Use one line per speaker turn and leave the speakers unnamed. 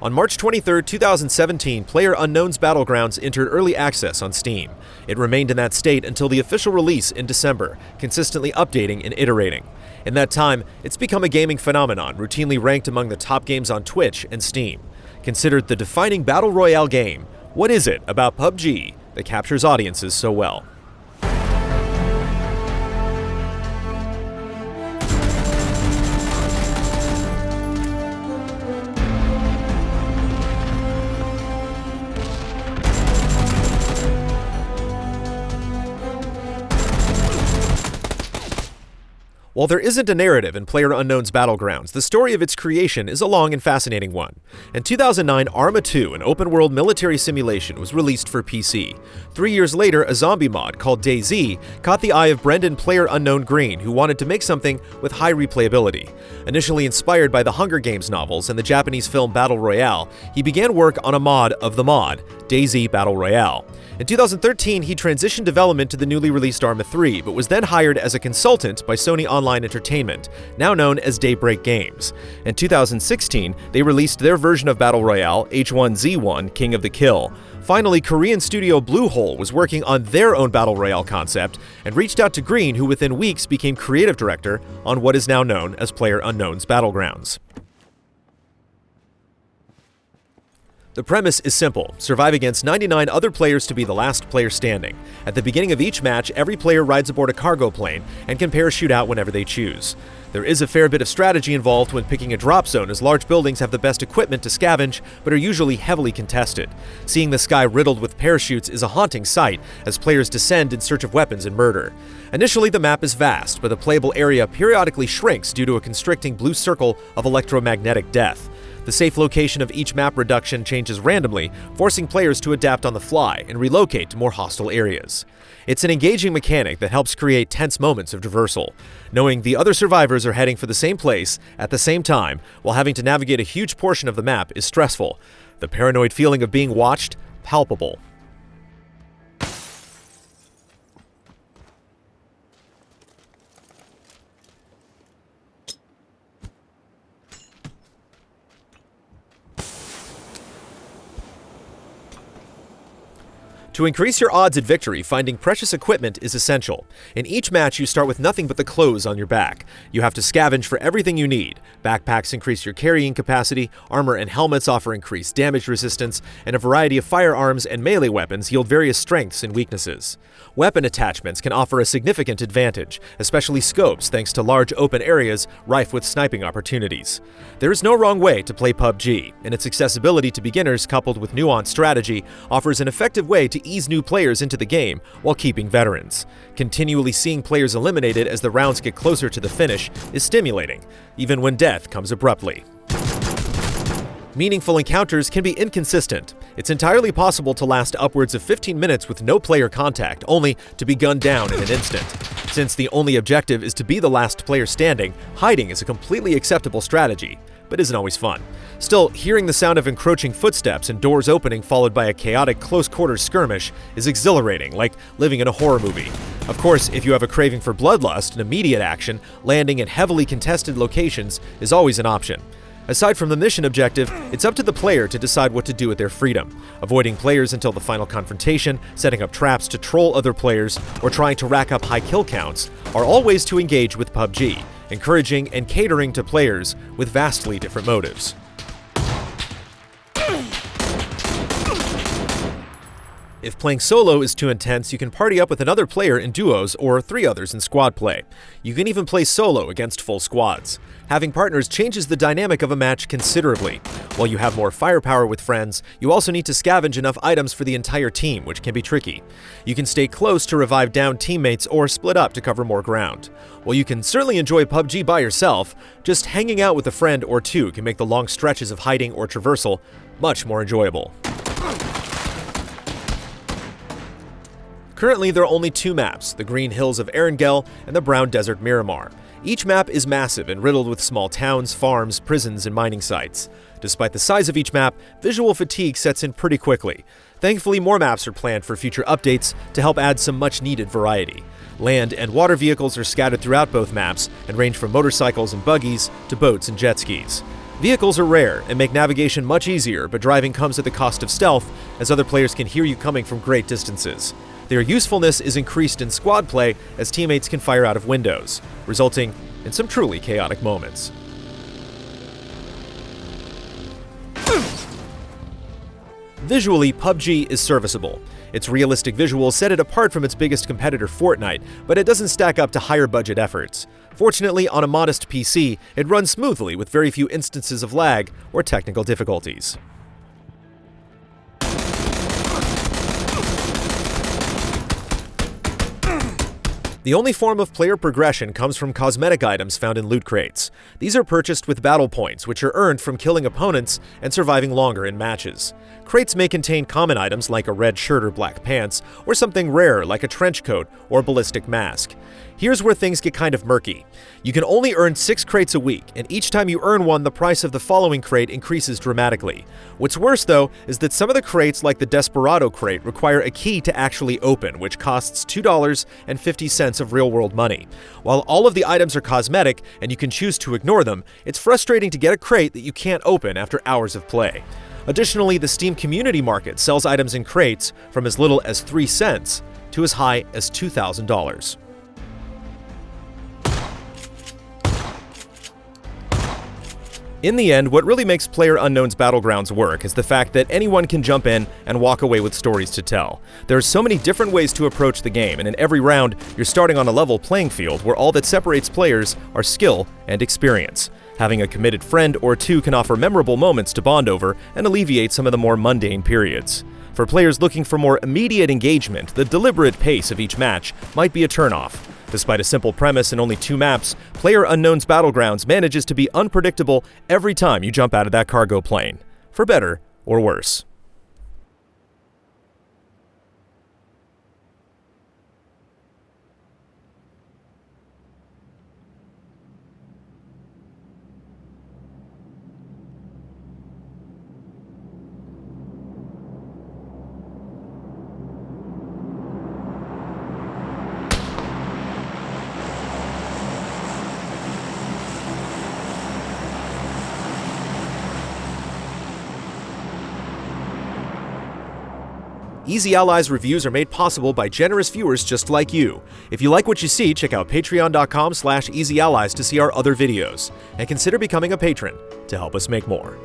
On March 23, 2017, PlayerUnknown's Battlegrounds entered early access on Steam. It remained in that state until the official release in December, consistently updating and iterating. In that time, it's become a gaming phenomenon, routinely ranked among the top games on Twitch and Steam. Considered the defining battle royale game, what is it about PUBG that captures audiences so well? While there isn't a narrative in PlayerUnknown's Battlegrounds, the story of its creation is a long and fascinating one. In 2009, Arma 2, an open-world military simulation, was released for PC. 3 years later, a zombie mod called DayZ caught the eye of Brendan PlayerUnknown Green, who wanted to make something with high replayability. Initially inspired by the Hunger Games novels and the Japanese film Battle Royale, he began work on a mod of the mod, DayZ Battle Royale. In 2013, he transitioned development to the newly released Arma 3, but was then hired as a consultant by Sony Online Entertainment, now known as Daybreak Games. In 2016, they released their version of Battle Royale, H1Z1 King of the Kill. Finally, Korean studio Bluehole was working on their own Battle Royale concept and reached out to Green, who within weeks became creative director on what is now known as PlayerUnknown's Battlegrounds. The premise is simple. Survive against 99 other players to be the last player standing. At the beginning of each match, every player rides aboard a cargo plane and can parachute out whenever they choose. There is a fair bit of strategy involved when picking a drop zone, as large buildings have the best equipment to scavenge, but are usually heavily contested. Seeing the sky riddled with parachutes is a haunting sight, as players descend in search of weapons and murder. Initially, the map is vast, but the playable area periodically shrinks due to a constricting blue circle of electromagnetic death. The safe location of each map reduction changes randomly, forcing players to adapt on the fly and relocate to more hostile areas. It's an engaging mechanic that helps create tense moments of traversal. Knowing the other survivors are heading for the same place at the same time while having to navigate a huge portion of the map is stressful. The paranoid feeling of being watched, palpable. To increase your odds at victory, finding precious equipment is essential. In each match, you start with nothing but the clothes on your back. You have to scavenge for everything you need. Backpacks increase your carrying capacity, armor and helmets offer increased damage resistance, and a variety of firearms and melee weapons yield various strengths and weaknesses. Weapon attachments can offer a significant advantage, especially scopes thanks to large open areas rife with sniping opportunities. There is no wrong way to play PUBG, and its accessibility to beginners coupled with nuanced strategy offers an effective way to ease new players into the game while keeping veterans. Continually seeing players eliminated as the rounds get closer to the finish is stimulating, even when death comes abruptly. Meaningful encounters can be inconsistent. It's entirely possible to last upwards of 15 minutes with no player contact, only to be gunned down in an instant. Since the only objective is to be the last player standing, hiding is a completely acceptable strategy, but isn't always fun. Still, hearing the sound of encroaching footsteps and doors opening followed by a chaotic close-quarters skirmish is exhilarating, like living in a horror movie. Of course, if you have a craving for bloodlust and immediate action, landing in heavily contested locations is always an option. Aside from the mission objective, it's up to the player to decide what to do with their freedom. Avoiding players until the final confrontation, setting up traps to troll other players, or trying to rack up high kill counts are all ways to engage with PUBG, encouraging and catering to players with vastly different motives. If playing solo is too intense, you can party up with another player in duos or 3 others in squad play. You can even play solo against full squads. Having partners changes the dynamic of a match considerably. While you have more firepower with friends, you also need to scavenge enough items for the entire team, which can be tricky. You can stay close to revive downed teammates or split up to cover more ground. While you can certainly enjoy PUBG by yourself, just hanging out with a friend or two can make the long stretches of hiding or traversal much more enjoyable. Currently, there are only 2 maps, the green hills of Erangel and the brown desert Miramar. Each map is massive and riddled with small towns, farms, prisons, and mining sites. Despite the size of each map, visual fatigue sets in pretty quickly. Thankfully, more maps are planned for future updates to help add some much-needed variety. Land and water vehicles are scattered throughout both maps and range from motorcycles and buggies to boats and jet skis. Vehicles are rare and make navigation much easier, but driving comes at the cost of stealth, as other players can hear you coming from great distances. Their usefulness is increased in squad play, as teammates can fire out of windows, resulting in some truly chaotic moments. Visually, PUBG is serviceable. Its realistic visuals set it apart from its biggest competitor Fortnite, but it doesn't stack up to higher budget efforts. Fortunately, on a modest PC, it runs smoothly with very few instances of lag or technical difficulties. The only form of player progression comes from cosmetic items found in loot crates. These are purchased with battle points, which are earned from killing opponents and surviving longer in matches. Crates may contain common items like a red shirt or black pants, or something rare like a trench coat or ballistic mask. Here's where things get kind of murky. You can only earn 6 crates a week, and each time you earn one, the price of the following crate increases dramatically. What's worse, though, is that some of the crates, like the Desperado crate, require a key to actually open, which costs $2.50 of real-world money. While all of the items are cosmetic, and you can choose to ignore them, it's frustrating to get a crate that you can't open after hours of play. Additionally, the Steam Community Market sells items in crates from as little as 3 cents to as high as $2,000. In the end, what really makes PlayerUnknown's Battlegrounds work is the fact that anyone can jump in and walk away with stories to tell. There are so many different ways to approach the game, and in every round, you're starting on a level playing field where all that separates players are skill and experience. Having a committed friend or two can offer memorable moments to bond over and alleviate some of the more mundane periods. For players looking for more immediate engagement, the deliberate pace of each match might be a turnoff. Despite a simple premise and only 2 maps, PlayerUnknown's Battlegrounds manages to be unpredictable every time you jump out of that cargo plane, for better or worse. Easy Allies reviews are made possible by generous viewers just like you. If you like what you see, check out patreon.com/easyallies to see our other videos, and consider becoming a patron to help us make more.